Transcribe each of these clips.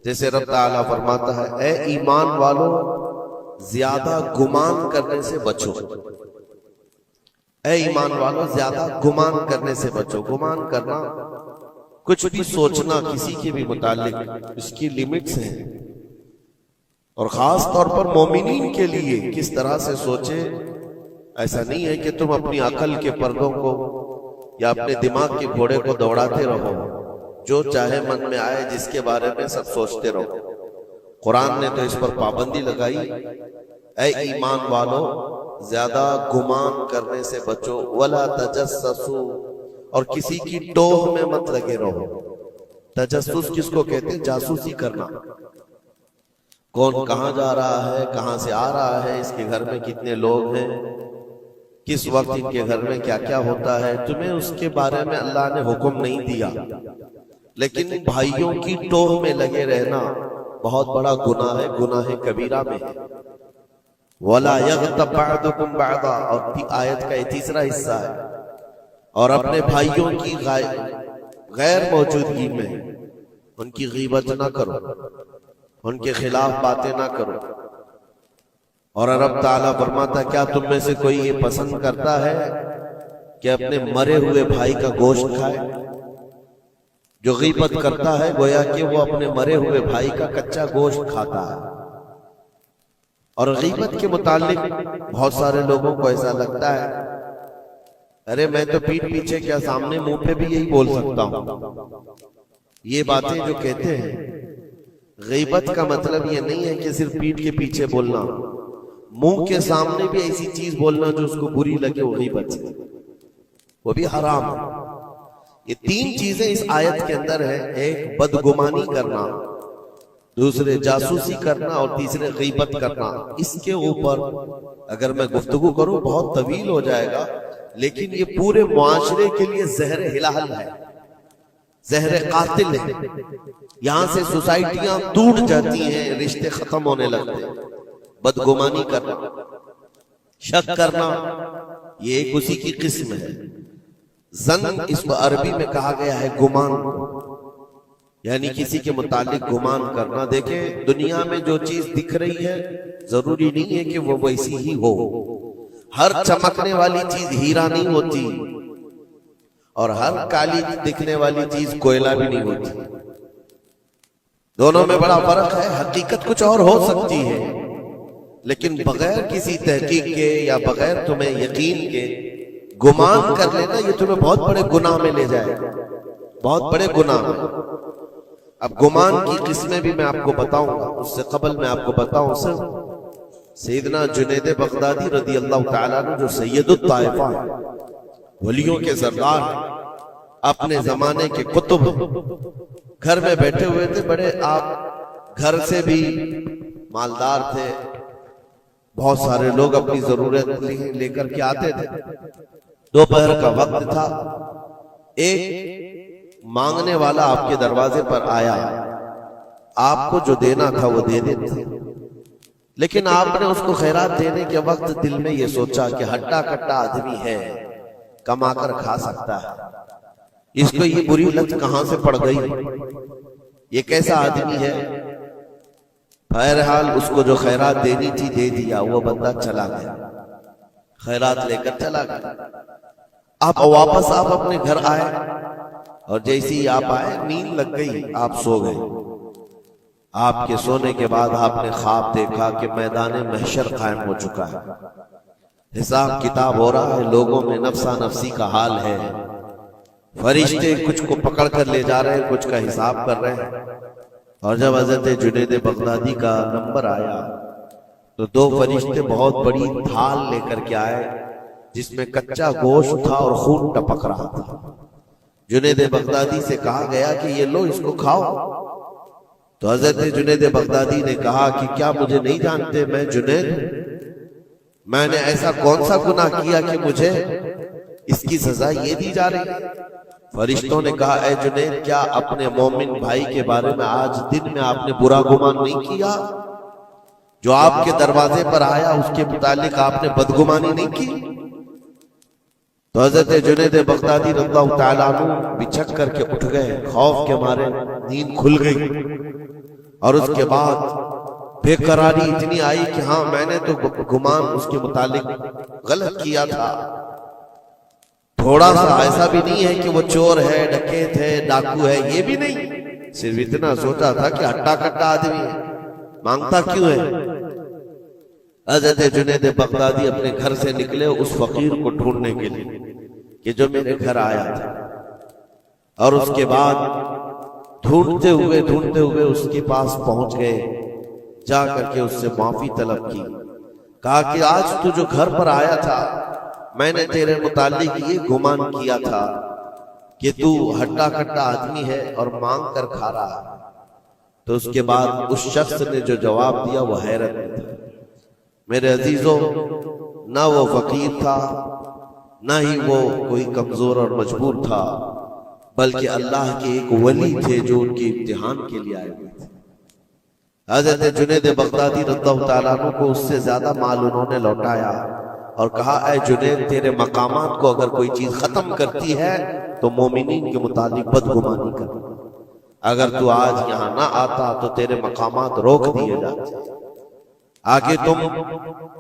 جیسے رب تعالیٰ فرماتا ہے اے ایمان والو زیادہ گمان کرنے سے بچو، اے ایمان والو زیادہ گمان کرنے سے بچو۔ گمان کرنا کچھ بھی سوچنا کسی کے بھی متعلق، اس کی لیمٹس ہیں، اور خاص طور پر مومنین کے لیے کس طرح سے سوچے۔ ایسا نہیں ہے کہ تم اپنی عقل کے پردوں کو یا اپنے دماغ کے گھوڑے کو دوڑاتے رہو، جو چاہے من میں آئے جس کے بارے میں سب سوچتے رہو۔ قرآن نے تو اس پر پابندی لگائی، اے ایمان والو زیادہ گمان کرنے سے بچو، ولا تجسسوا، اور کسی کی ٹوہ میں مت لگے رہو۔ تجسس کس کو کہتے ہیں؟ جاسوسی کرنا، کون کہاں جا رہا ہے، کہاں سے آ رہا ہے، اس کے گھر میں کتنے لوگ ہیں، کس وقت ان کے گھر میں کیا کیا ہوتا ہے، تمہیں اس کے بارے میں اللہ نے حکم نہیں دیا، لیکن بھائیوں کی ٹوہ میں لگے رہنا بہت بڑا گناہ ہے، گناہ کبیرہ میں ہے۔ وَلَا يَغْتَبْ بَعْضُكُمْ بَعْضًا، اور آیت کا یہ تیسرا حصہ ہے، اور اپنے بھائیوں کی غیر موجودگی میں ان کی غیبت نہ کرو، ان کے خلاف باتیں نہ کرو۔ اور رب تعالیٰ فرماتا کیا تم میں سے کوئی یہ پسند کرتا ہے کہ اپنے مرے ہوئے بھائی کا گوشت کھائے؟ جو غیبت کرتا ہے گویا کہ وہ اپنے مرے ہوئے بھائی کا کچا گوشت کھاتا ہے۔ اور غیبت کے متعلق بہت سارے لوگوں کو ایسا لگتا ہے ارے میں تو پیٹھ پیچھے کیا سامنے منہ پہ بھی یہی بول سکتا ہوں۔ یہ باتیں جو کہتے ہیں، غیبت کا مطلب یہ نہیں ہے کہ صرف پیٹھ کے پیچھے بولنا، منہ کے سامنے بھی ایسی چیز بولنا جو اس کو بری لگے، وہ غیبت ہے، وہ بھی حرام ہے۔ یہ تین چیزیں اس آیت کے اندر ہیں، ایک بدگمانی کرنا، دوسرے جاسوسی کرنا، اور تیسرے غیبت کرنا۔ اس کے اوپر اگر میں گفتگو کروں بہت طویل ہو جائے گا، لیکن یہ پورے معاشرے کے لیے زہر ہلال ہے، زہر قاتل ہے۔ یہاں سے سوسائٹیاں ٹوٹ جاتی ہیں، رشتے ختم ہونے لگتے ہیں۔ بدگمانی کرنا، شک کرنا، یہ ایک اسی کی قسم ہے۔ ظن اس کو عربی میں کہا گیا ہے گمان، یعنی کسی کے متعلق گمان کرنا۔ دیکھیں دنیا میں جو چیز دکھ رہی ہے ضروری نہیں ہے کہ وہ ویسی ہی ہو، ہر چمکنے والی چیز ہیرا نہیں ہوتی، اور ہر کالی دکھنے والی چیز کوئلہ بھی نہیں ہوتی، دونوں میں بڑا فرق ہے۔ حقیقت کچھ اور ہو سکتی ہے، لیکن بغیر کسی تحقیق کے یا بغیر تمہیں یقین کے گمان کر لینا، یہ تمہیں بہت بڑے گناہ میں لے جائے گا، بہت بڑے گناہ میں۔ اب گمان کی قسمیں بھی میں آپ کو بتاؤں گا، اس سے قبل میں آپ کو بتاؤں صرف سیدنا جنید بغدادی رضی اللہ تعالیٰ عنہ جو سید الطائفہ ہیں، ولیوں کے سردار ہیں، اپنے زمانے کے قطب، گھر میں بیٹھے ہوئے تھے، بڑے آپ گھر سے بھی مالدار تھے، بہت سارے لوگ اپنی ضرورت لے کر کے آتے تھے۔ دوپہر کا وقت تھا، ایک مانگنے والا آپ کے دروازے پر آیا، آپ کو جو دینا تھا وہ دے دیتے، لیکن آپ نے اس کو خیرات دینے کے وقت دل میں یہ سوچا کہ ہٹا کٹا آدمی ہے، کما کر کھا سکتا ہے، اس کو یہ بری لت کہاں سے پڑ گئی، یہ کیسا آدمی ہے۔ بہرحال اس کو جو خیرات دینی تھی دے دیا، وہ بندہ چلا گیا، خیرات لے کر چلا گیا۔ آپ واپس اپنے گھر آئے، اور جیسی آپ آئے نیند لگ گئی، آپ سو گئے۔ آپ کے سونے کے بعد آپ نے خواب دیکھا کہ میدان محشر قائم ہو چکا ہے، حساب کتاب ہو رہا ہے، لوگوں میں نفسا نفسی کا حال ہے، فرشتے کچھ کو پکڑ کر لے جا رہے ہیں، کچھ کا حساب کر رہے ہیں۔ اور جب حضرت جنید بغدادی کا نمبر آیا تو دو فرشتے بہت بڑی تھال لے کر کے آئے، جس میں کچا گوشت تھا اور خون ٹپک رہا تھا۔ جنید بغدادی سے کہا گیا کہ یہ لو، اس کو کھاؤ۔ تو حضرت جنید بغدادی نے کہا کہ کیا مجھے نہیں جانتے، میں جنید ہوں، میں نے ایسا کون سا گناہ کیا کہ مجھے اس کی سزا یہ دی جا رہی ہے؟ فرشتوں نے کہا اے جنید، کیا اپنے مومن بھائی کے بارے میں آج دن میں آپ نے برا گمان نہیں کیا؟ جو آپ کے دروازے پر آیا اس کے متعلق آپ نے بدگمانی نہیں کی؟ تو حضرت جنید بغدادی رضی اللہ تعالیٰ عنہ بچھک کر کے اٹھ گئے، خوف کے مارے نیند کھل گئی، اور اس کے بعد بے قراری اتنی آئی کہ ہاں میں نے تو گمان اس کے متعلق غلط کیا تھا، تھوڑا سا ایسا بھی نہیں ہے کہ وہ چور ہے، ڈکیت ہے، ڈاکو ہے، یہ بھی نہیں، صرف اتنا سوچا تھا کہ ہٹا کٹا آدمی ہے، مانگتا کیوں ہے۔ حضرت جنید بغدادی اپنے گھر سے نکلے اس فقیر کو ڈھونڈنے کے لیے کہ جو میرے گھر آیا تھا، اور اس کے بعد ڈھونڈتے ہوئے اس کے پاس پہنچ گئے، جا کر کے اس سے معافی طلب کی، کہا کہ آج تو جو گھر پر آیا تھا میں نے تیرے متعلق یہ گمان کیا تھا کہ تو ہٹا کٹا آدمی ہے اور مانگ کر کھا رہا ہے۔ تو اس کے بعد اس شخص نے جو جواب دیا وہ حیرت میں تھا۔ میرے عزیزوں، نہ وہ فقیر تھا، نہ ہی وہ کوئی کمزور اور مجبور تھا، بلکہ اللہ کے ایک ولی تھے جو ان کے امتحان کے لیے آئے ہوئے تھے۔ حضرت جنید بغدادی رضی اللہ تعالیٰ عنہ کو اس سے زیادہ مال انہوں نے لوٹایا اور کہا اے جنید، تیرے مقامات کو اگر کوئی چیز ختم کرتی ہے تو مومنین کے متعلق بدگمانی کر، اگر تو آج یہاں نہ آتا تو تیرے مقامات روک دیے جاتے، آگے تم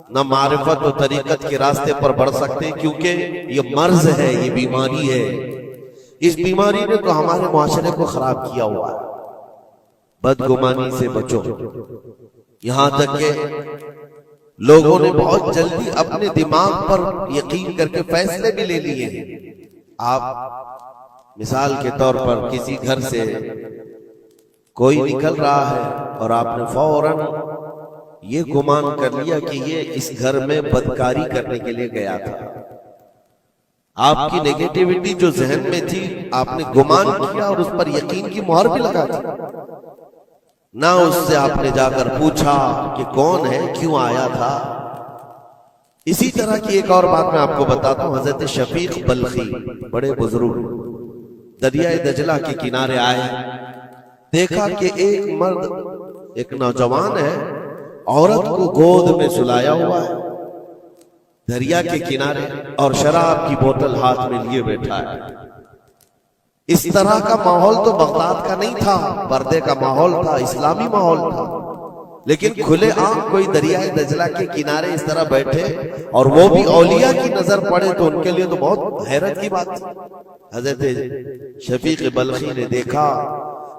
نہ معرفت و طریقت کے راستے پر بڑھ سکتے، کیونکہ یہ مرض ہے، یہ بیماری ہے، اس بیماری نے تو ہمارے معاشرے کو خراب کیا ہوا ہے۔ بدگمانی سے بچو، یہاں تک کہ لوگوں نے بہت جلدی اپنے دماغ پر یقین کر کے فیصلے بھی لے لیے ہیں۔ آپ مثال کے طور پر کسی گھر سے کوئی نکل رہا ہے اور آپ نے فوراً یہ گمان کر لیا کہ یہ اس گھر میں بدکاری کرنے کے لیے گیا تھا۔ آپ کی نیگیٹیوٹی جو ذہن میں تھی آپ نے گمان کیا اور اس پر یقین کی مہر بھی لگا دی، نہ اس سے آپ نے جا کر پوچھا کہ کون ہے، کیوں آیا تھا۔ اسی طرح کی ایک اور بات میں آپ کو بتاتا ہوں۔ حضرت شفیق بلخی بڑے بزرگ دریائے دجلہ کے کنارے آئے، دیکھا کہ ایک مرد، ایک نوجوان ہے، عورت کو گود میں سلایا ہوا ہے دریا کے کنارے، اور شراب کی بوتل ہاتھ میں لیے بیٹھا ہے۔ اس طرح کا ماحول تو بغداد کا نہیں تھا، پردے کا ماحول تھا، اسلامی ماحول تھا، لیکن کھلے عام کوئی دریائے دجلہ کے کنارے اس طرح بیٹھے اور وہ بھی اولیاء کی نظر پڑے تو ان کے لیے تو بہت حیرت کی بات تھی۔ حضرت شفیق بلخی نے دیکھا،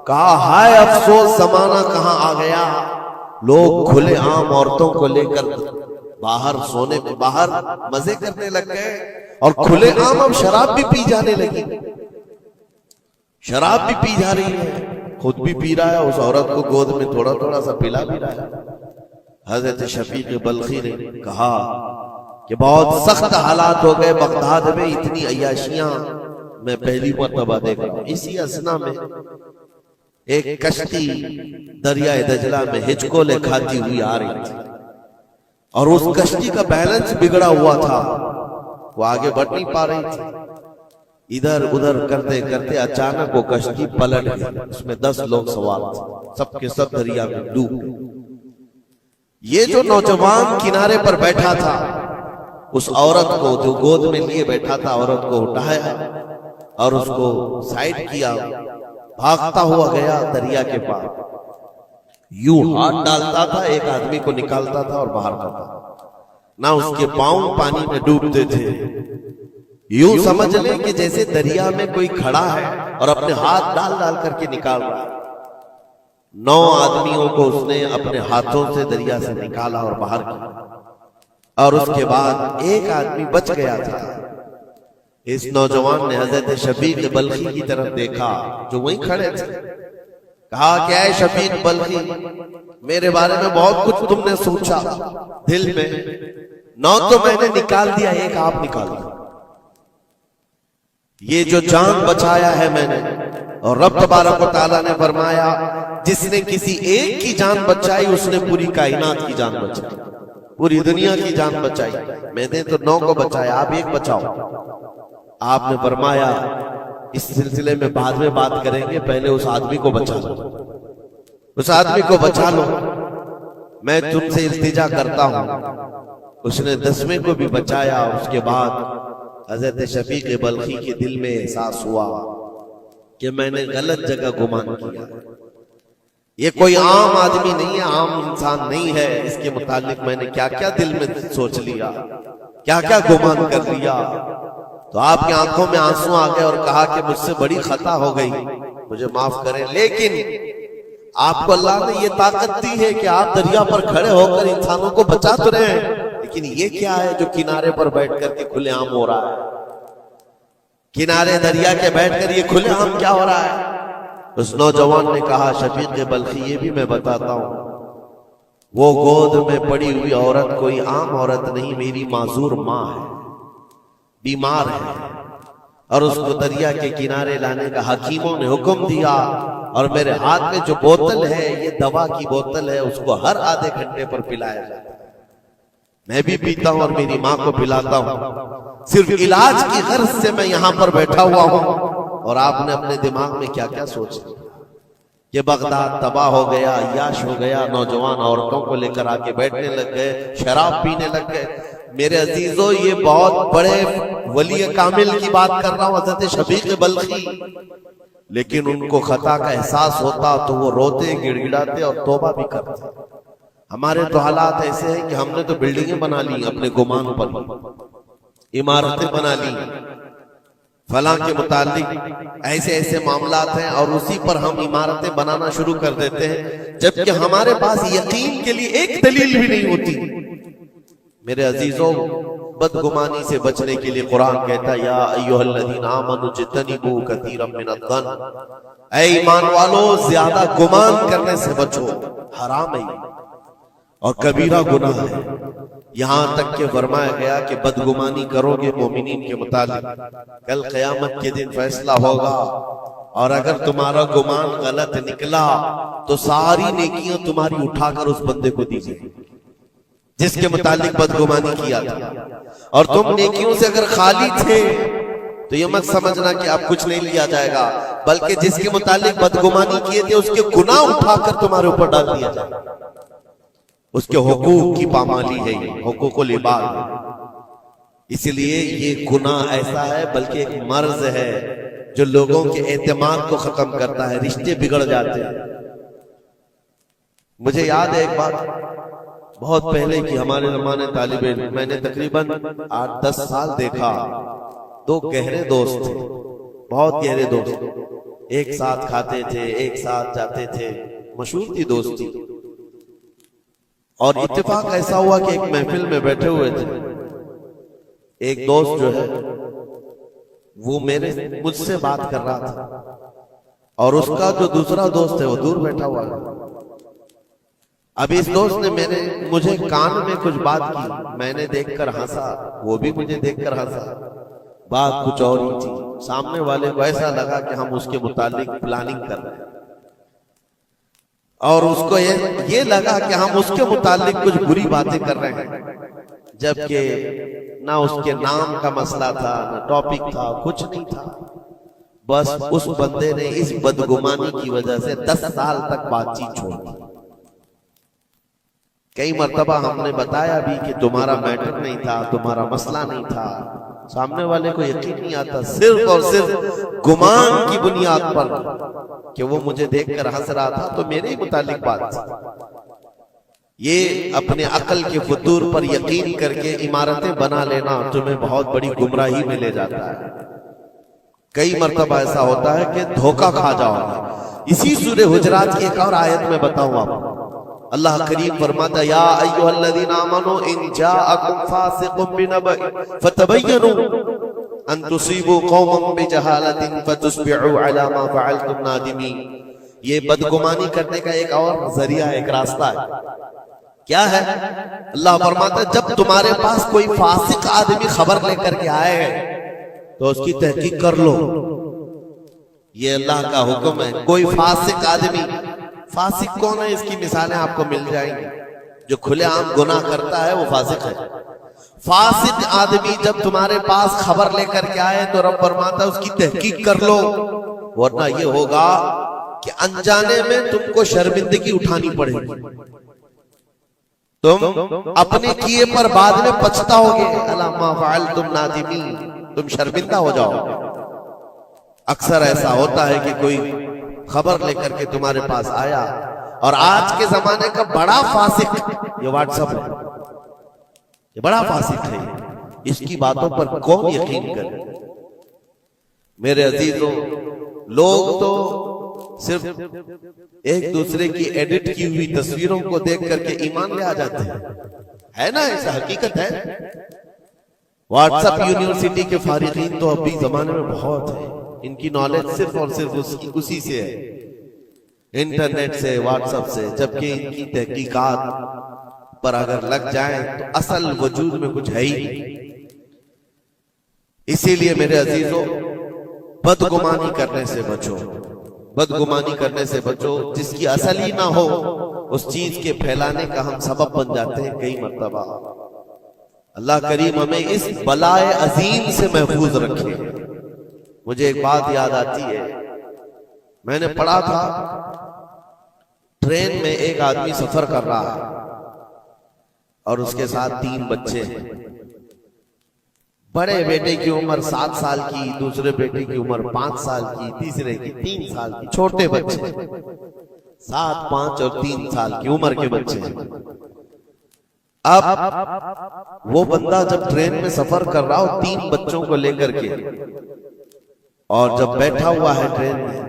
کہا ہائے افسوس، زمانہ کہاں آ گیا، لوگ کھلے عام عورتوں کو لے کر باہر سونے میں باہر مزے کرنے لگ گئے، اور کھلے عام اب شراب بھی پی جانے لگی، شراب بھی پی جا رہی ہے، خود بھی پی رہا ہے، اس عورت کو گود میں تھوڑا تھوڑا سا پلا بھی رہا ہے۔ حضرت شفیق بلخی نے کہا کہ بہت سخت حالات ہو گئے بغداد میں، اتنی عیاشیاں میں پہلی مرتبہ دیکھ رہا ہوں۔ اسی اثنا میں ایک کشتی دریائے دجلہ میں ہچکولے کھاتی ہوئی آ رہی تھی، اور اس کشتی کا بیلنس بگڑا ہوا تھا، وہ آگے بڑھ نہیں پا رہی تھی۔ ادھر ادھر کرتے کرتے اچانک وہ کشتی پلٹ گئی، اس میں 10 لوگ سوار تھے، سب کے سب دریا میں ڈوب گئے۔ یہ جو نوجوان کنارے پر بیٹھا تھا، اس عورت کو جو گود میں لیے بیٹھا تھا، عورت کو اٹھایا اور اس کو سائڈ کیا، بھاگتا ہوا گیا دریا کے پاس، یوں ہاتھ ڈالتا تھا، ایک آدمی کو نکالتا تھا اور باہر کرتا تھا، نہ اس کے پاؤں پانی میں ڈوبتے تھے، یوں سمجھ لیں کہ جیسے دریا میں کوئی کھڑا ہے اور اپنے ہاتھ ڈال ڈال کر کے نکال رہا ہے۔ 9 آدمیوں کو اس نے اپنے ہاتھوں سے دریا سے نکالا اور باہر کیا، اور اس کے بعد ایک آدمی بچ گیا تھا۔ اس نوجوان نے حضرت شفیق بلخی کی طرف دیکھا جو وہیں کھڑے تھے، کہا کہ اے شفیق بلخی، میرے بارے میں بہت کچھ تم نے سوچا دل میں، 9 تو میں نے نکال دیا، ایک آپ نکال دیا، یہ جو جان بچایا ہے میں نے، اور رب تبارک و تعالیٰ نے فرمایا جس نے کسی ایک کی جان بچائی اس نے پوری کائنات کی جان بچائی، پوری دنیا کی جان بچائی، میں نے تو 9 کو بچایا، آپ ایک بچاؤ۔ آپ نے فرمایا اس سلسلے میں بعد میں بات کریں گے، پہلے اس آدمی کو بچا لو، اس آدمی کو بچا لو، میں تم سے التجا کرتا ہوں۔ اس نے 10ویں کو بھی بچایا۔ اس کے بعد حضرت شفیق بلخی کے دل میں احساس ہوا کہ میں نے غلط جگہ گمان کیا، یہ کوئی عام آدمی نہیں ہے، عام انسان نہیں ہے، اس کے متعلق میں نے کیا کیا دل میں سوچ لیا، کیا کیا گمان کر لیا۔ تو آپ کی آنکھوں میں آنسو آ گئے اور کہا کہ مجھ سے بڑی خطا ہو گئی، مجھے معاف کریں، لیکن آپ کو اللہ نے یہ طاقت دی ہے کہ آپ دریا پر کھڑے ہو کر انسانوں کو بچا تو رہے ہیں، لیکن یہ کیا ہے جو کنارے پر بیٹھ کر کے کھلے عام ہو رہا ہے؟ کنارے دریا کے بیٹھ کر یہ کھلے عام کیا ہو رہا ہے؟ اس نوجوان نے کہا شفیق بلخی یہ بھی میں بتاتا ہوں، وہ گود میں پڑی ہوئی عورت کوئی عام عورت نہیں، میری معذور ماں ہے، بیمار ہے، اور اس کو دریا کے کنارے لانے کا حکیموں نے حکم دیا، اور میرے ہاتھ میں جو بوتل ہے یہ دوا کی بوتل ہے، اس کو ہر آدھے گھنٹے پر پلایا جاتا ہے، میں بھی پیتا ہوں اور میری ماں کو پلاتا ہوں، صرف علاج کی غرض سے میں یہاں پر بیٹھا ہوا ہوں۔ اور آپ نے اپنے دماغ میں کیا کیا سوچ لیا کہ بغداد تباہ ہو گیا، عیاش ہو گیا، نوجوان عورتوں کو لے کر آ کے بیٹھنے لگ گئے، شراب پینے لگ گئے۔ میرے عزیزو یہ بہت بڑے ولی کامل کی بات کر رہا ہوں، حضرت شفیق بلخی، لیکن ان کو خطا کا احساس ہوتا تو وہ روتے گڑ گڑاتے اور توبہ بھی کرتے۔ ہمارے تو حالات ایسے ہیں کہ ہم نے تو بلڈنگیں بنا لی اپنے گمان پر، عمارتیں بنا لی، فلاں کے متعلق ایسے ایسے معاملات ہیں، اور اسی پر ہم عمارتیں بنانا شروع کر دیتے ہیں، جبکہ ہمارے پاس یقین کے لیے ایک دلیل بھی نہیں ہوتی۔ میرے عزیزوں، بدگمانی سے بچنے کے لیے قرآن کہتا ہے یا ایھا الذین آمنوا اجتنبوا کثیرا من الظن، اے ایمان والو زیادہ گمان کرنے سے بچو، حرام ہے اور کبیرہ گناہ ہے۔ یہاں تک کہ فرمایا گیا کہ بدگمانی کرو گے مومنین کے متعلق، کل قیامت کے دن فیصلہ ہوگا، اور اگر تمہارا گمان غلط نکلا تو ساری نیکیاں تمہاری اٹھا کر اس بندے کو دی جائیں گی جس کے متعلق بدگمانی کیا تھا، اور تم نیکیوں سے اگر خالی تھے تو یہ مت سمجھنا کہ اب کچھ نہیں لیا جائے گا، بلکہ جس کے متعلق بدگمانی کیے تھے اس کے گناہ اٹھا کر تمہارے اوپر ڈال دیا جائے گا۔ اس کے حقوق کی پامالی ہے، حقوق العباد ہے۔ اس لیے یہ گناہ ایسا ہے بلکہ ایک مرض ہے جو لوگوں کے اعتماد کو ختم کرتا ہے، رشتے بگڑ جاتے ہیں۔ مجھے یاد ہے ایک بات بہت پہلے کی، ہمارے زمانے طالب علم، میں نے تقریباً 8-10 سال دیکھا، دو گہرے دوست تھے، بہت گہرے دوست، ایک ساتھ کھاتے تھے، ایک ساتھ جاتے تھے، مشہور تھی دوستی۔ اور اتفاق ایسا ہوا کہ ایک محفل میں بیٹھے ہوئے تھے، ایک دوست جو ہے وہ مجھ سے بات کر رہا تھا، اور اس کا جو دوسرا دوست ہے وہ دور بیٹھا ہوا ہے۔ اب اس دوست نے مجھے کان میں کچھ بات کی، میں نے دیکھ کر ہنسا، وہ بھی مجھے دیکھ کر ہنسا، بات کچھ اور ہی تھی۔ سامنے والے کو ایسا لگا کہ ہم اس کے متعلق پلاننگ کر رہے ہیں، اور اس کو یہ لگا کہ ہم اس کے متعلق کچھ بری باتیں کر رہے ہیں، جبکہ نہ اس کے نام کا مسئلہ تھا، نہ ٹاپک تھا، کچھ نہیں تھا۔ بس اس بندے نے اس بدگمانی کی وجہ سے 10 سال تک بات چیت چھوڑ دی۔ کئی مرتبہ ہم نے بتایا بھی کہ تمہارا میٹر نہیں تھا، تمہارا مسئلہ نہیں تھا، سامنے والے کو یقین نہیں آتا، صرف اور صرف گمان کی بنیاد پر کہ وہ مجھے دیکھ کر ہنس رہا تھا تو میرے ہی متعلق بات تھی۔ یہ اپنے عقل کے فطور پر یقین کر کے عمارتیں بنا لینا تمہیں بہت بڑی گمراہی میں لے جاتا ہے۔ کئی مرتبہ ایسا ہوتا ہے کہ دھوکہ کھا جاؤ۔ اسی سورہ حجرات کی ایک اور آیت میں بتاؤں آپ کو، اللہ کریم فرماتا ہے یا ایھا الذین آمنوا ان جاءکم فاسق بنبأ فتبینوا ان تصیبوا قوما بجہالۃ فتصبحوا علی ما فعلتم نادمین۔ یہ بدگمانی کرنے کا ایک اور ذریعہ ہے، ایک راستہ ہے۔ کیا ہے؟ اللہ فرماتا ہے جب تمہارے پاس کوئی فاسق آدمی خبر لے کر کے آئے تو اس کی تحقیق کر لو۔ یہ اللہ کا حکم ہے۔ کوئی فاسق آدمی، فاسق کون ہے؟ اس کی مثالیں آپ کو مل جائیں گی۔ جو کھلے عام گناہ کرتا ہے وہ فاسق ہے۔ فاسق آدمی جب تمہارے پاس خبر لے کر کے آئے تو رب فرماتا ہے اس کی تحقیق کر لو، ورنہ یہ ہوگا کہ انجانے میں تم کو شرمندگی اٹھانی پڑے گی، تم اپنے کیے پر بعد میں پچھتاؤ گے، الا ما فعلتم نادمین، تم شرمندہ ہو جاؤ گے۔ اکثر ایسا ہوتا ہے کہ کوئی خبر لے کر کے تمہارے پاس آیا اور آج کے زمانے کا بڑا فاسق یہ واٹس ایپ ہے، یہ بڑا فاسق ہے، اس کی باتوں پر کون یقین کرے؟ میرے عزیزوں، لوگ تو صرف ایک دوسرے کی ایڈٹ کی ہوئی تصویروں کو دیکھ کر کے ایمان لے آ جاتے ہیں، ہے نا؟ ایسا حقیقت ہے۔ واٹس ایپ یونیورسٹی کے فارغین تو ابھی زمانے میں بہت ہیں، ان کی نالج صرف اور صرف اسی سے ہے، انٹرنیٹ سے، واٹس ایپ سے، جبکہ ان کی تحقیقات پر اگر لگ جائیں تو اصل وجود میں کچھ ہے ہی نہیں۔ اسی لیے میرے عزیزوں، بدگمانی کرنے سے بچو، بدگمانی کرنے سے بچو، جس کی اصل ہی نہ ہو اس چیز کے پھیلانے کا ہم سبب بن جاتے ہیں کئی مرتبہ۔ اللہ کریم ہمیں اس بلائے عظیم سے محفوظ رکھے۔ مجھے ایک بات یاد آتی ہے، میں نے پڑھا تھا ٹرین میں ایک آدمی سفر کر رہا ہے اور اس کے ساتھ 3 بچے ہیں۔ بڑے بیٹے کی عمر 7 سال کی، دوسرے بیٹے کی عمر 5 سال کی، تیسرے کی 3 سال کی، چھوٹے بچے 7، 5 اور 3 سال کی عمر کے بچے ہیں۔ اب وہ بندہ جب ٹرین میں سفر کر رہا ہو 3 بچوں کو لے کر کے، اور جب بیٹھا ہوا ہے ٹرین میں،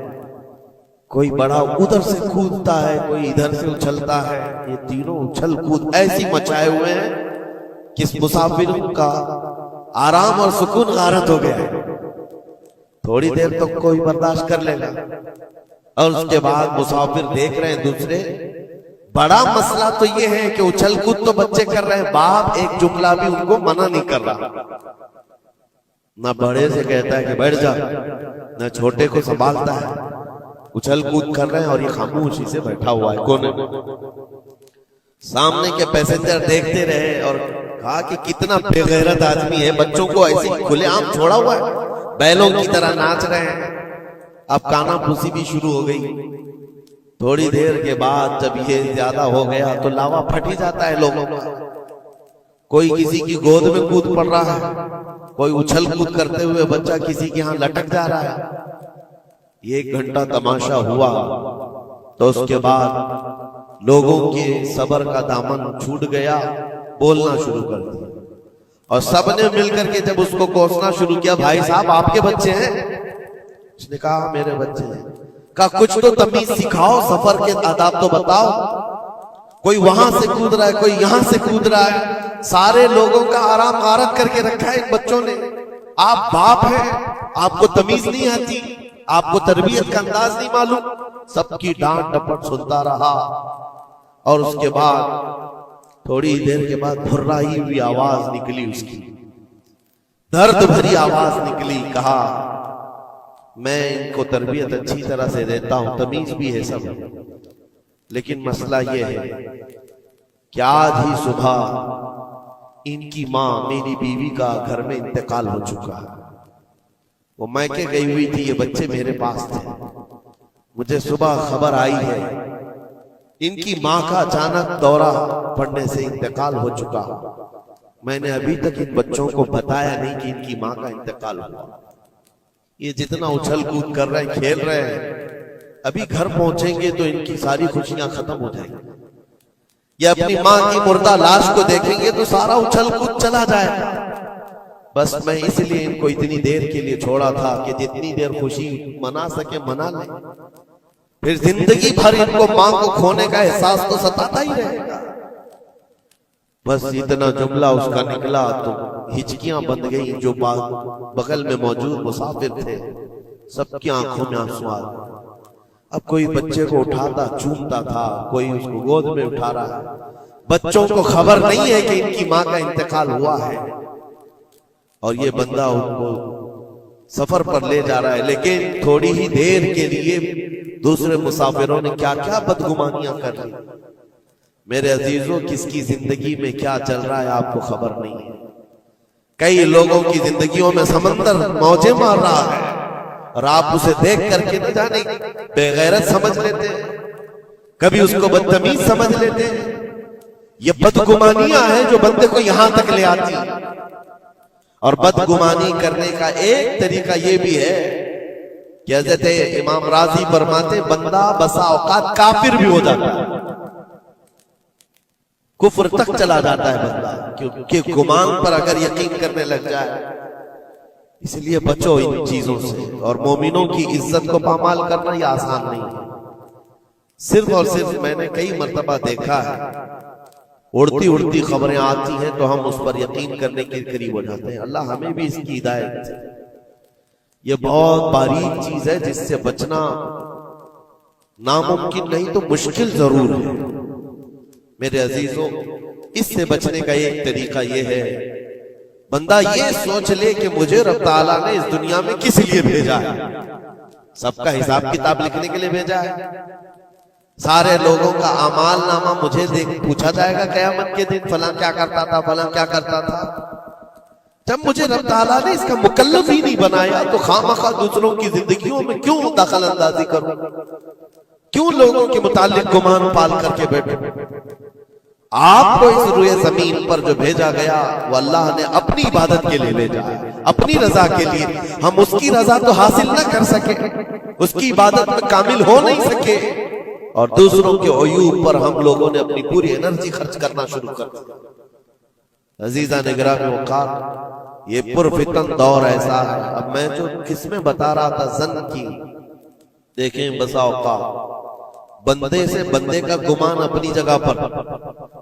کوئی بڑا ادھر سے کودتا ہے، کوئی ادھر سے اچھلتا ہے، یہ تینوں اچھل کود ایسی مچائے ہوئے ہیں کہ اس مسافر کا آرام اور سکون غارت ہو گیا ہے۔ تھوڑی دیر تک کوئی برداشت کر لے گا، اور اس کے بعد مسافر دیکھ رہے ہیں دوسرے۔ بڑا مسئلہ تو یہ ہے کہ اچھل کود تو بچے کر رہے ہیں، باپ ایک جملہ بھی ان کو منع نہیں کر رہا، نہ بڑے سے کہتا ہے کہ بیٹھ جا، نہ چھوٹے کو سنبھالتا ہے۔ اچھل کود کر رہے ہیں اور یہ خاموشی سے بیٹھا ہوا ہے کونے میں۔ سامنے کے پیسنجر دیکھتے رہے اور کہا کہ کتنا بے غیرت آدمی ہے، بچوں کو ایسے کھلے عام چھوڑا ہوا ہے، بیلوں کی طرح ناچ رہے ہیں۔ اب کانا پھوسی بھی شروع ہو گئی۔ تھوڑی دیر کے بعد جب یہ زیادہ ہو گیا تو لاوا پھٹ ہی جاتا ہے لوگوں کا۔ کوئی کسی کی گود میں کود پڑ رہا ہے، کوئی اچھل کود کرتے ہوئے بچہ کسی کے ہاں لٹک جا رہا ہے۔ 1 گھنٹہ تماشا ہوا تو اس کے بعد لوگوں کے صبر کا دامن چھوٹ گیا، بولنا شروع کر دیا، اور سب نے مل کر کے جب اس کو کوسنا شروع کیا، بھائی صاحب آپ کے بچے ہیں؟ اس نے کہا میرے بچے ہیں۔ کہا کچھ تو تمیز سکھاؤ، سفر کے آداب تو بتاؤ۔ کوئی وہاں سے کود رہا ہے، کوئی یہاں سے کود رہا ہے، سارے لوگوں کا آرام غارت کر کے رکھا ہے ان بچوں نے۔ آپ باپ ہیں، آپ کو تمیز نہیں آتی، آپ کو تربیت کا انداز نہیں معلوم۔ سب کی ڈانٹ ڈپٹ سنتا رہا، اور اس کے بعد تھوڑی دیر کے بعد بھرائی ہوئی آواز نکلی، اس کی درد بھری آواز نکلی۔ کہا میں ان کو تربیت اچھی طرح سے دیتا ہوں، تمیز بھی ہے سب، لیکن مسئلہ یہ ہے کہ آج ہی صبح ان کی ماں میری بیوی کا گھر میں انتقال ہو چکا ہے۔ وہ میکے گئی ہوئی تھی، یہ بچے میرے پاس تھے۔ مجھے صبح خبر آئی ہے ان کی ماں کا اچانک دورہ پڑنے سے انتقال ہو چکا۔ میں نے ابھی تک ان بچوں کو بتایا نہیں کہ ان کی ماں کا انتقال ہوا۔ یہ جتنا اچھل کود کر رہے ہیں، کھیل رہے ہیں، ابھی گھر پہنچیں گے تو ان کی ساری خوشیاں ختم ہو جائیں گی۔ یہ اپنی ماں کی مردہ لاش کو دیکھیں گے تو سارا اچھل کود چلا جائے گا۔ بس میں اس لیے ان کو اتنی دیر کے لیے چھوڑا تھا کہ جتنی دیر خوشی منا سکے منا لیں، پھر زندگی بھر ان کو ماں کو کھونے کا احساس تو ستاتا ہی رہے گا۔ بس اتنا جملہ اس کا نکلا تو ہچکیاں بند گئیں۔ جو بغل میں موجود مسافر تھے سب کی آنکھوں میں آنسو آ گئے۔ اب کوئی بچے کو اٹھاتا چومتا تھا، کوئی اس کو گود میں اٹھا رہا ہے۔ بچوں کو خبر نہیں ہے کہ ان کی ماں کا انتقال ہوا ہے، اور یہ بندہ ان کو سفر پر لے جا رہا ہے۔ لیکن تھوڑی ہی دیر کے لیے دوسرے مسافروں نے کیا کیا بدگمانیاں کر لی۔ میرے عزیزوں، کس کی زندگی میں کیا چل رہا ہے آپ کو خبر نہیں ہے۔ کئی لوگوں کی زندگیوں میں سمندر موجیں مار رہا ہے، اور آپ اسے دیکھ کر کے نہ جانے بے غیرت سمجھ لیتے ہیں، کبھی اس کو بدتمیز سمجھ لیتے ہیں۔ یہ بدگمانیاں ہیں جو بندے کو یہاں تک لے آتی ہیں۔ اور بدگمانی کرنے کا ایک طریقہ یہ بھی ہے کہ حضرت امام راضی فرماتے بندہ بسا اوقات کافر بھی ہو جاتا ہے، کفر تک چلا جاتا ہے بندہ، کیونکہ گمان پر اگر یقین کرنے لگ جائے۔ اس لیے بچو ان چیزوں سے، اور مومنوں کی عزت کو پامال کرنا یہ آسان نہیں ہے۔ صرف اور صرف میں نے کئی مرتبہ دیکھا ہے، اڑتی اڑتی خبریں آتی ہیں تو ہم اس پر یقین کرنے کے قریب ہو جاتے ہیں۔ اللہ ہمیں بھی اس کی ہدایت۔ یہ بہت باریک چیز ہے جس سے بچنا ناممکن نہیں تو مشکل ضرور ہے۔ میرے عزیزوں، اس سے بچنے کا ایک طریقہ یہ ہے، بندہ یہ سوچ لے کہ مجھے رب تعالیٰ نے اس دنیا میں کس لیے بھیجا ہے۔ سب کا حساب کتاب لکھنے کے لیے بھیجا ہے۔ سارے لوگوں کا اعمال نامہ مجھے پوچھا جائے گا قیامت کے دن، فلاں کیا کرتا تھا، فلاں کیا کرتا تھا۔ جب مجھے رب تعالیٰ نے اس کا مکلف ہی نہیں بنایا تو خامخواہ دوسروں کی زندگیوں میں کیوں دخل اندازی کروں، کیوں لوگوں کے متعلق گمان پال کر کے بیٹھوں۔ آپ کو اس روئے زمین پر جو بھیجا گیا وہ اللہ نے اپنی عبادت کے لیے بھیجا ہے، اپنی رضا کے لیے۔ ہم اس کی رضا تو حاصل نہ کر سکے، اس کی عبادت میں کامل ہو نہیں سکے، اور دوسروں کے عیوب پر ہم لوگوں نے اپنی پوری انرجی خرچ کرنا شروع کر دیا۔ عزیزہ نگرامی وقار، یہ پرفتن دور ایسا ہے۔ اب میں جو قسمیں بتا رہا تھا زن کی، دیکھیں بسا اوقات بندے سے بندے کا گمان اپنی جگہ پر،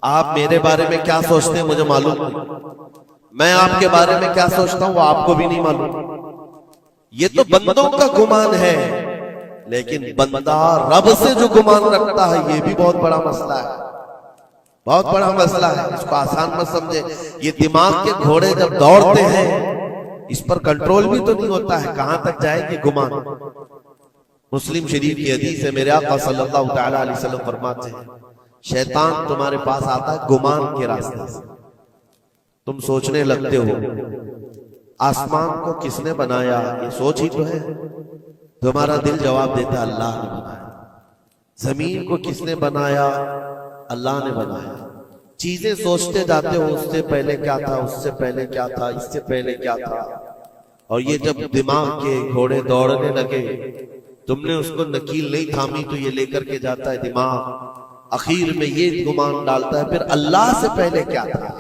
آپ میرے بارے میں کیا سوچتے ہیں مجھے معلوم نہیں، میں آپ کے بارے میں کیا سوچتا ہوں وہ آپ کو بھی نہیں معلوم۔ یہ تو بندوں کا گمان ہے، لیکن بندہ رب سے جو گمان رکھتا ہے یہ بھی بہت بڑا مسئلہ ہے، بہت بڑا مسئلہ ہے۔ اس کو آسان مت سمجھے۔ یہ دماغ کے گھوڑے جب دوڑتے ہیں اس پر کنٹرول بھی تو نہیں ہوتا ہے، کہاں تک جائے گی گمان۔ مسلم شریف کی حدیث ہے، میرے آقا صلی اللہ تعالی علیہ وسلم فرماتے ہیں شیطان تمہارے پاس آتا ہے گمان کے راستے سے۔ تم سوچنے لگتے ہو آسمان کو کس نے بنایا، یہ سوچ ہی تو ہے۔ تمہارا دل جواب دیتا ہے اللہ نے بنایا۔ زمین کو کس نے بنایا، اللہ نے بنایا۔ چیزیں سوچتے جاتے ہو اس سے پہلے کیا تھا، اس سے پہلے کیا تھا، اس سے پہلے کیا تھا، اور یہ جب دماغ کے گھوڑے دوڑنے لگے تم نے اس کو نکیل نہیں تھامی تو یہ لے کر کے جاتا ہے دماغ، اخیر میں یہ گمان ڈالتا ہے پھر اللہ سے پہلے کیا تھا،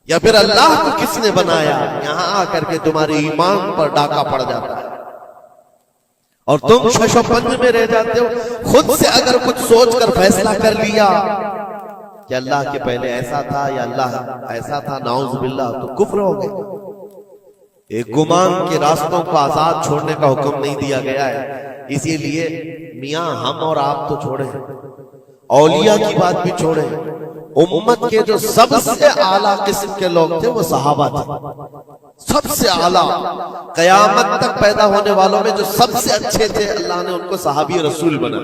یا پھر اللہ کو کس نے بنایا۔ یہاں آ کر کے تمہارے ایمان پر ڈاکہ پڑ جاتا ہے اور تم شش و پنج میں رہ جاتے ہو۔ خود سے اگر کچھ سوچ کر فیصلہ کر لیا کہ اللہ کے پہلے ایسا تھا یا اللہ ایسا تھا، نعوذ باللہ، تو کفر ہو گئے۔ ایک گمان کے راستوں کو آزاد چھوڑنے کا حکم نہیں دیا گیا ہے۔ اسی لیے میاں ہم اور آپ تو چھوڑیں، اولیاء کی بات بھی چھوڑیں، امت کے جو سب سے اعلیٰ قسم کے لوگ تھے وہ صحابہ تھے، سب سے اعلیٰ، قیامت تک پیدا ہونے والوں میں جو سب سے اچھے تھے اللہ نے ان کو صحابی رسول بنا۔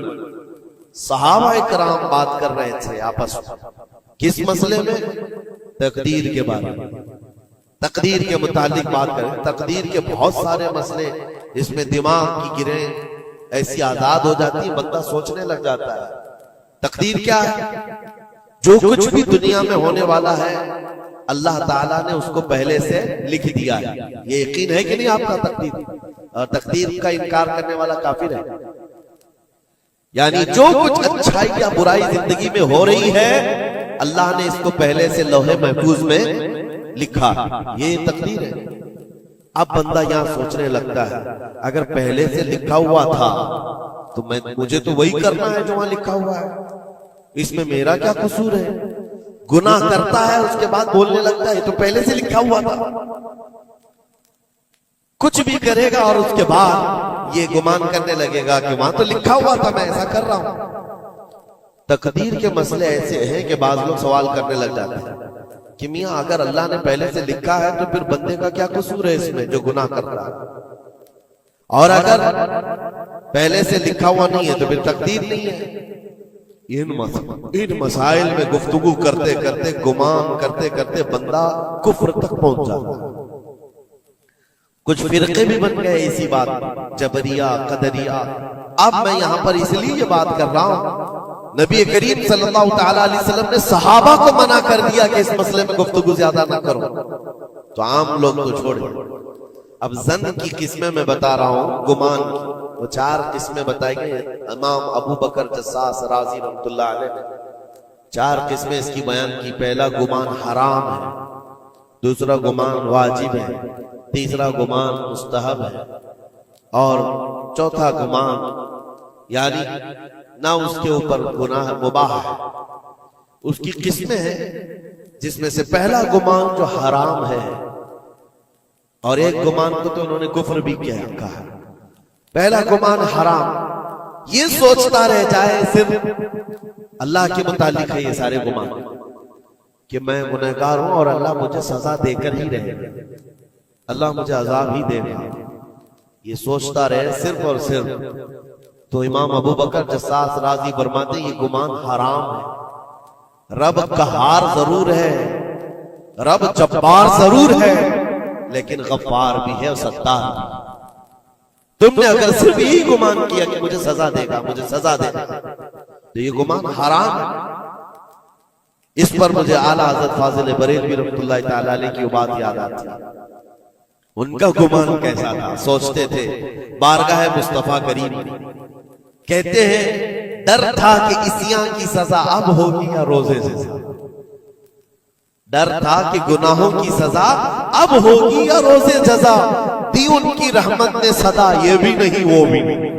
صحابہ کرام بات کر رہے تھے آپس میں کس مسئلے میں، تقدیر کے بارے میں، تقدیر کے متعلق بات کریں۔ تقدیر کے بہت سارے مسئلے اس میں دماغ کی گرہیں ایسی آزاد ہو جاتی ہے، بندہ سوچنے لگ جاتا ہے۔ تقدیر کیا ہے؟ جو کچھ بھی دنیا میں ہونے والا ہے اللہ تعالیٰ نے اس کو پہلے سے لکھ دیا ہے۔ یہ یقین ہے کہ نہیں آپ کا تقدیر؟ اور تقدیر کا انکار کرنے والا کافر ہے۔ یعنی جو کچھ اچھائی یا برائی زندگی میں ہو رہی ہے اللہ نے اس کو پہلے سے لوح محفوظ میں لکھا، یہ تقدیر ہے۔ اب بندہ یہاں سوچنے لگتا ہے اگر پہلے سے لکھا ہوا تھا تو مجھے تو وہی کرنا ہے جو وہاں لکھا ہوا ہے، اس میں میرا کیا قصور ہے؟ گناہ کرتا ہے اس کے بعد بولنے لگتا ہے یہ تو پہلے سے لکھا ہوا تھا۔ کچھ بھی کرے گا اور اس کے بعد یہ گمان کرنے لگے گا کہ وہاں تو لکھا ہوا تھا میں ایسا کر رہا ہوں۔ تقدیر کے مسئلے ایسے ہیں کہ بعض لوگ سوال کرنے لگ جاتے ہیں کہ میاں اگر اللہ نے پہلے سے لکھا ہے تو پھر بندے کا کیا قصور ہے اس میں جو گناہ کر رہا ہے، اور اگر پہلے سے لکھا ہوا نہیں ہے تو پھر تقدیر نہیں ہے۔ ان مسائل میں گفتگو کرتے کرتے، گمان کرتے کرتے بندہ کفر تک پہنچ جاتا ہے۔ کچھ فرقے بھی بن گئے اسی بات، جبریہ، قدریہ۔ اب میں یہاں پر اس لیے یہ بات کر رہا ہوں، نبی کریم صلی اللہ تعالی علیہ وسلم نے صحابہ کو منع کر دیا کہ اس مسئلے میں گفتگو زیادہ نہ کرو، تو عام لوگ تو چھوڑیں۔ اب زن کی قسمیں میں بتا رہا ہوں، گمان کی وہ 4 قسمیں بتائی گئی ہیں۔ امام ابو بکر جساس رازی رحمۃ اللہ علیہ نے 4 قسمیں اس کی بیان کی۔ پہلا گمان حرام ہے، دوسرا گمان واجب ہے، تیسرا گمان مستحب ہے، اور چوتھا گمان یعنی نہ اس کے اوپر گناہ مباح ہے۔ اس کی قسمیں ہیں جس میں سے پہلا گمان جو حرام ہے، اور ایک گمان کو تو انہوں نے کفر بھی کہا ہے۔ پہلا گمان حرام، یہ سوچتا رہ جائے صرف اللہ کے متعلق ہے یہ سارے گمان کہ میں گنہگار ہوں اور اللہ مجھے سزا دے کر ہی رہے گا، اللہ مجھے عذاب ہی دے گا، یہ سوچتا رہے صرف اور صرف، تو امام ابو بکر جساس رازی فرماتے ہیں یہ گمان حرام ہے۔ رب قہار ضرور ہے، رب جبار ضرور ہے، لیکن غفار بھی ہے اور ستار بھی۔ تم نے اگر صرف یہی گمان کیا کہ مجھے سزا دے گا، مجھے سزا دے گا، تو یہ گمان حرام ہے۔ اس پر مجھے اعلیٰ حضرت فاضل بریلوی رحمۃ اللہ تعالی علیہ کی بات یاد آتی ہے۔ ان کا گمان کیسا تھا؟ سوچتے تھے بارگاہ مصطفیٰ کریم میں، کہتے ہیں ڈر تھا کہ عصیاں کی سزا اب ہوگی یا روزے سے، ڈر تھا کہ گناہوں کی سزا اب ہوگی یا روزے جزا، دی ان کی رحمت نے صدا، یہ بھی نہیں وہ بھی نہیں،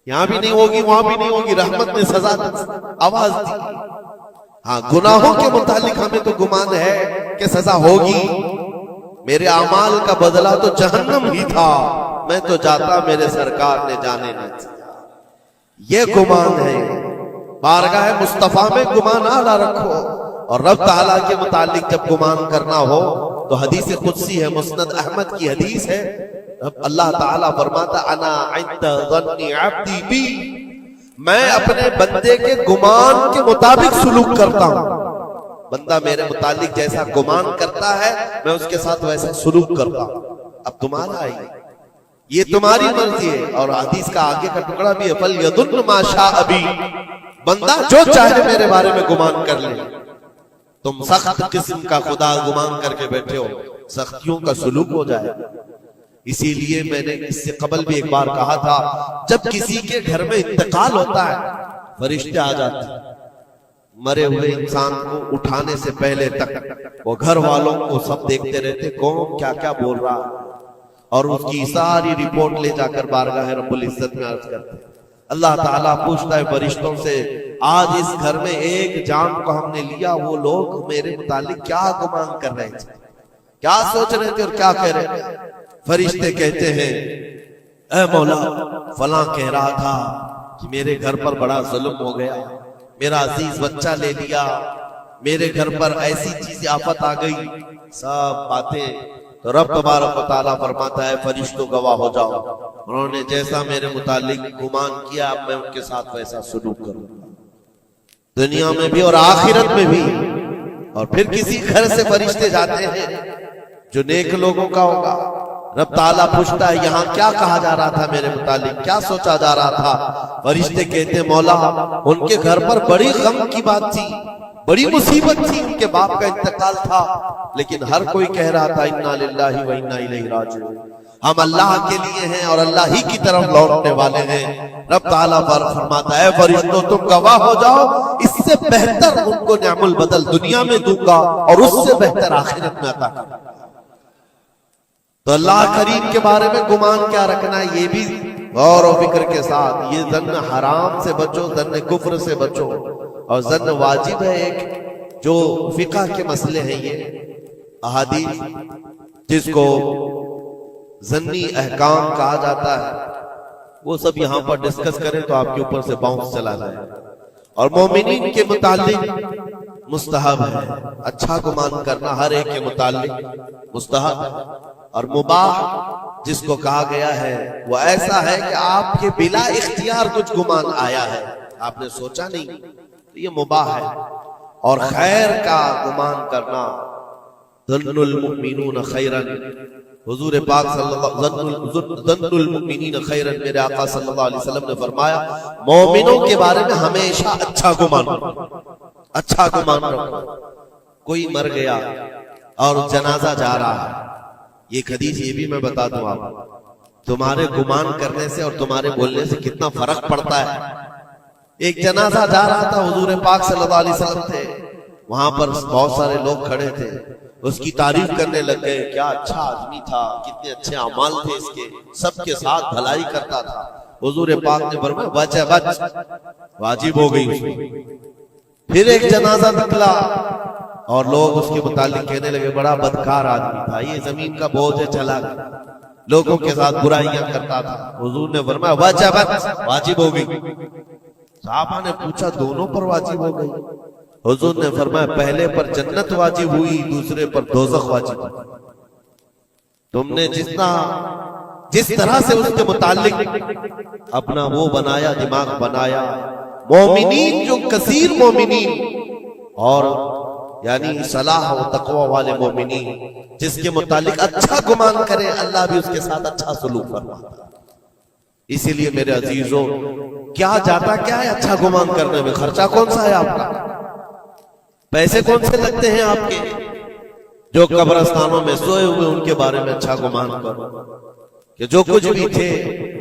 یہاں بھی نہیں ہوگی وہاں بھی نہیں ہوگی، رحمت نے سزا آواز دی۔ ہاں گناہوں کے متعلق ہمیں تو گمان ہے کہ سزا ہوگی، میرے اعمال کا بدلہ تو جہنم ہی تھا، میں تو جاتا میرے سرکار نے جانے نہ دیا، یہ گمان ہے۔ بارگاہ مصطفیٰ میں گمان اعلیٰ رکھو، اور رب تعالیٰ کے متعلق جب گمان کرنا ہو تو حدیث قدسی ہے، مسند احمد کی حدیث ہے، اللہ تعالیٰ فرماتا انا عند ظن عبدی بی، میں اپنے بندے کے گمان کے مطابق سلوک کرتا ہوں، بندہ میرے متعلق جیسا گمان کرتا ہے میں اس کے ساتھ ویسا سلوک کرتا ہوں۔ اب تمہارا ہی یہ تمہاری مرضی ہے، اور حدیث کا آگے کا ٹکڑا بھی ہے فَلْيَظُنُّ مَا شَاءَ بِي، بندہ جو چاہے میرے بارے میں گمان کر لے۔ تم سخت قسم کا خدا گمان کر کے بیٹھے ہو، سختیوں کا سلوک ہو جائے۔ اسی لیے میں نے اس سے قبل بھی ایک بار کہا تھا، جب کسی کے گھر میں انتقال ہوتا ہے فرشتے آ جاتے ہیں، مرے ہوئے انسان کو اٹھانے سے پہلے تک وہ گھر والوں کو سب دیکھتے رہتے کون کیا کیا بول رہا ہے، اور اس کی ساری رپورٹ لے جا کر بارگاہ رب العزت میں عرض کرتے ہیں۔ اللہ تعالیٰ پوچھتا ہے فرشتوں سے آج اس گھر میں ایک جان کو ہم نے لیا، وہ لوگ میرے متعلق کیا گمان کر رہے تھے، کیا سوچ رہے تھے اور کیا کہہ رہے تھے؟ فرشتے کہتے ہیں اے مولا فلاں کہہ رہا تھا کہ میرے گھر پر بڑا ظلم ہو گیا، میرا عزیز بچہ لے لیا، میرے گھر پر ایسی چیز آفت آ گئی، سب باتیں۔ تو رب تبارک و تعالیٰ فرماتا ہے فرشتوں گواہ ہو جاؤ، انہوں نے جیسا میرے متعلق گمان کیا اب میں ان کے ساتھ ویسا سلوک کروں، دنیا میں بھی اور آخرت میں بھی۔ اور پھر کسی گھر سے فرشتے جاتے ہیں جو نیک لوگوں کا ہوگا، رب تعالیٰ پوچھتا ہے یہاں کیا کہا جا رہا تھا میرے متعلق، کیا سوچا جا رہا تھا؟ فرشتے کہتے ہیں مولا ان کے گھر پر بڑی غم کی بات تھی، بڑی مصیبت تھی، ان کے باپ کا انتقال تھا، لیکن ہر کوئی کہہ رہا تھا انا للہ و انا الیہ راجعون، ہم اللہ کے لیے ہیں اور اللہ ہی کی طرف لوٹنے والے ہیں۔ رب تعالیٰ فرماتا ہے فرشتوں تم گواہ ہو جاؤ، اس سے بہتر ان کو نعم البدل دنیا میں دوں گا اور اس سے بہتر آخرت میں عطا کروں گا۔ تو اللہ کریم کے بارے میں گمان کیا رکھنا ہے، یہ بھی غور و فکر کے ساتھ۔ یہ ظن حرام سے بچو، ظن کفر سے بچو، اور ظن واجب ہے ایک جو فقہ کے مسئلے ہیں، یہ احادیث جس کو ظنی احکام کہا جاتا ہے وہ سب یہاں پر ڈسکس کریں تو آپ کے اوپر سے باؤنس چلا جائے۔ اور مومنین کے متعلق مستحب ہے، اچھا گمان کرنا ہر ایک کے متعلق مستحب ہے، اور مباح جس کو کہا گیا ہے وہ ایسا ہے کہ آپ کے بلا اختیار کچھ گمان آیا ہے، آپ نے سوچا نہیں، تو یہ مباح ہے۔ اور خیر کا گمان کرنا، ظن المؤمنون خیرا، حضور پاک صلی اللہ ظن المؤمنین خیرا، میرے آقا صلی اللہ علیہ وسلم نے فرمایا مومنوں کے بارے میں ہمیشہ اچھا گمان رکھو، اچھا گمان رکھو۔ کوئی مر گیا اور جنازہ جا رہا ہے ایک حدیث یہ بھی میں بتا دوں آپ، تمہارے گمان کرنے سے اور تمہارے بولنے سے کتنا فرق پڑتا ہے۔ ایک جنازہ جا رہا تھا، حضور پاک صلی اللہ علیہ وسلم تھے، وہاں پر بہت سارے لوگ کھڑے تھے، اس کی تعریف کرنے لگ گئے، کیا اچھا آدمی تھا، کتنے اچھے اعمال تھے اس کے، سب کے ساتھ بھلائی کرتا تھا۔ حضور پاک نے فرمایا وجبت، واجب ہو گئی اس میں۔ پھر ایک جنازہ نکلا اور لوگ اس کے متعلق کہنے لگے بڑا بدکار آدمی تھا، یہ زمین کا بوجھ ہے، چلا گیا، لوگوں کے ساتھ برائیاں کرتا تھا۔ حضور نے فرمایا وجبت، واجب ہو گئی۔ صحابہ نے پوچھا دونوں پر واجب ہو گئی؟ حضور نے فرمایا پہلے پر جنت واجب ہوئی، دوسرے پر دوزخ واجب ہوئی۔ تم نے جس طرح سے اس کے متعلق اپنا وہ بنایا، دماغ بنایا، مومنین جو کثیر مومنین اور یعنی صلاح و تقوی والے مومنین جس کے متعلق اچھا گمان کرے، اللہ بھی اس کے ساتھ اچھا سلوک فرماتا ہے۔ اسی لیے میرے عزیزوں، کیا جاتا کیا ہے اچھا گمان کرنے میں؟ خرچہ کون سا ہے آپ کا؟ پیسے کون سے لگتے ہیں آپ کے؟ جو قبرستانوں میں سوئے ہوئے ان کے بارے میں اچھا گمان کرو کہ جو کچھ بھی تھے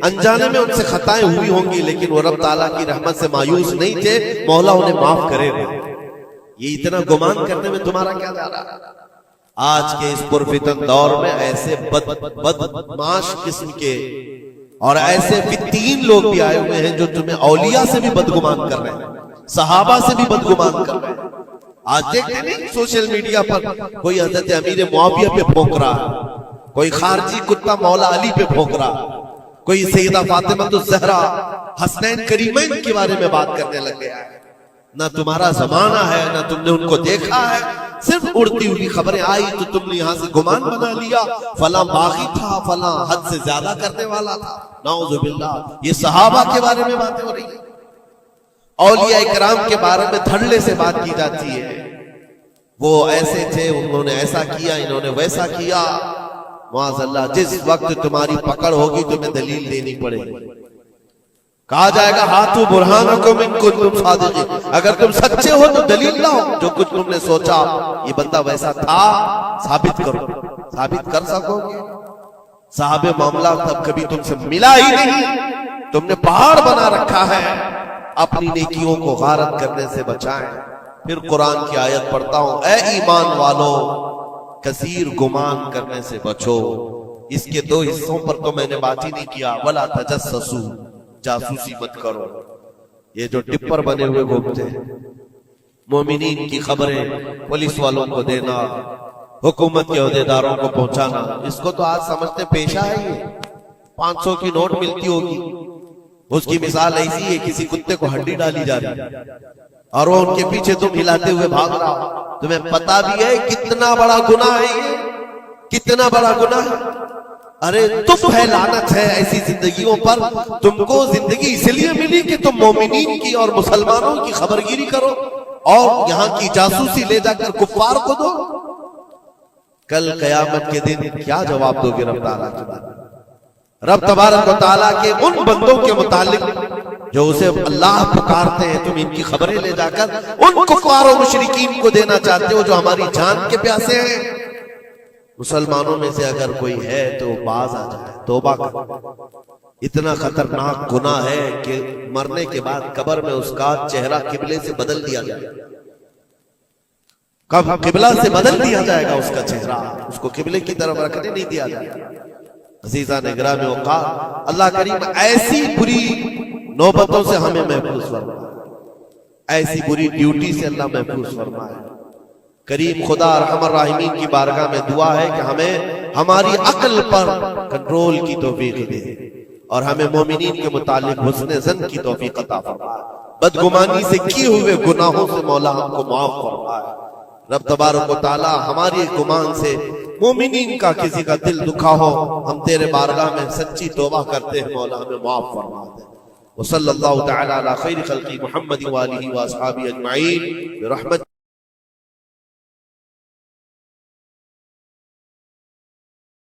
انجانے میں ان سے خطائیں ہوئی ہوں گی، لیکن وہ رب تعالیٰ کی رحمت سے مایوس نہیں تھے، مولا انہیں معاف کرے گا۔ یہ اتنا گمان کرنے میں تمہارا کیا جا رہا ہے؟ آج کے اس پرفتن دور میں ایسے بدمعاش قسم کے اور ایسے فتین لوگ بھی آئے ہوئے ہیں جو تمہیں اولیاء سے بھی بدگمان کر رہے ہیں، صحابہ سے بھی بدگمان کر رہے ہیں۔ آج دیکھتے نہیں سوشل میڈیا پر کوئی حضرت امیر معاویہ پہ بھونک رہا ہے، کوئی خارجی کتا مولا علی پہ بھونک رہا، کوئی سیدہ فاطمہ الزہرا حسنین کریمین کے بارے میں بات کرنے لگ گیا ہے۔ نہ تمہارا زمانہ ہے، نہ تم نے ان کو دیکھا ہے، صرف اڑتی ہوئی خبریں آئی تو تم نے یہاں سے گمان بنا لیا، فلاں باغی تھا، فلاں حد سے زیادہ کرنے والا تھا۔ نعوذ باللہ، یہ صحابہ کے بارے میں باتیں ہو رہی ہیں، اولیاء اکرام کے بارے میں دھڑلے سے بات کی جاتی ہے، وہ ایسے تھے، انہوں نے ایسا کیا، انہوں نے ویسا کیا۔ معاذ اللہ، جس وقت تمہاری پکڑ ہوگی تمہیں دلیل دینی پڑے گی، کہا جائے گا ہاتھو برہانکم ان کنتم صادقین، اگر تم سچے ہو تو دلیل لاؤ، جو کچھ تم نے سوچا یہ بندہ ویسا تھا ثابت کرو۔ ثابت کر سکو گے؟ صاحب معاملہ تب کبھی تم سے ملا ہی نہیں، تم نے پہاڑ بنا رکھا ہے۔ اپنی نیکیوں کو غارت کرنے سے بچائیں۔ پھر قرآن کی آیت پڑھتا ہوں، اے ایمان والو کثیر گمان کرنے سے بچو۔ اس کے دو حصوں پر تو میں نے بات ہی نہیں کیا، ولا تجسسوا، جاسوسی مت کرو۔ یہ جو ٹپر بنے ہوئے گھومتے ہیں، مومنین کی خبریں پولیس والوں کو دینا، حکومت کے عہدیداروں کو پہنچانا، اس کو تو آج سمجھتے پیشہ ہے۔ یہ 500 کی نوٹ ملتی ہوگی، اس کی مثال ایسی ہے کسی کتے کو ہڈی ڈالی جا رہی ہے اور وہ ان کے پیچھے تم ہلاتے ہوئے بھاگ رہا، تمہیں پتا بھی ہے کتنا بڑا گناہ ہے یہ، کتنا بڑا گناہ ہے۔ ارے تم ہے، لعنت ہے ایسی زندگیوں پر۔ تم کو زندگی اس لیے ملی کہ تم مومنین کی اور مسلمانوں کی خبرگیری کرو اور یہاں کی جاسوسی لے جا کر کفار کو دو۔ کل قیامت کے دن کیا جواب دو گے رب تعالیٰ کے بارے میں؟ رب تبارک و تعالیٰ کے ان بندوں کے متعلق جو اسے اللہ پکارتے ہیں، تم ان کی خبریں لے جا کر ان کفار و مشرکین کو دینا چاہتے ہو جو ہماری جان کے پیاسے ہیں۔ مسلمانوں میں سے اگر کوئی ہے تو باز آ جائے، توبہ کر۔ اتنا خطرناک گناہ ہے کہ مرنے کے بعد قبر میں اس کا چہرہ قبلے سے بدل دیا جائے، کب قبلہ سے بدل دیا جائے گا اس کا چہرہ، اس کو قبلے کی طرف رکھنے نہیں دیا جائے گا۔ عزیزان گرامی اوقات، اللہ کریم ایسی بری نوبتوں سے ہمیں محفوظ فرمائے، ایسی بری ڈیوٹی سے اللہ محفوظ فرمائے۔ کریم خدا ارحم الراحمین کی بارگاہ میں دعا ہے کہ ہمیں ہماری عقل پر کنٹرول کی توفیق دے اور ہمیں مومنین کے متعلق حسن ظن کی توفیق عطا فرمائے، بدگمانی سے کیے ہوئے گناہوں سے مولا ہم کو معاف فرمائے۔ رب تبارک و تعالی ہماری گمان سے مومنین کا کسی کا دل دکھا ہو، ہم تیرے بارگاہ میں سچی توبہ کرتے ہیں، مولا ہمیں معاف فرما دے۔ وصلی اللہ تعالی علی خیر خلقی محمد وآلہ وآصحابہ اجمعین برحمت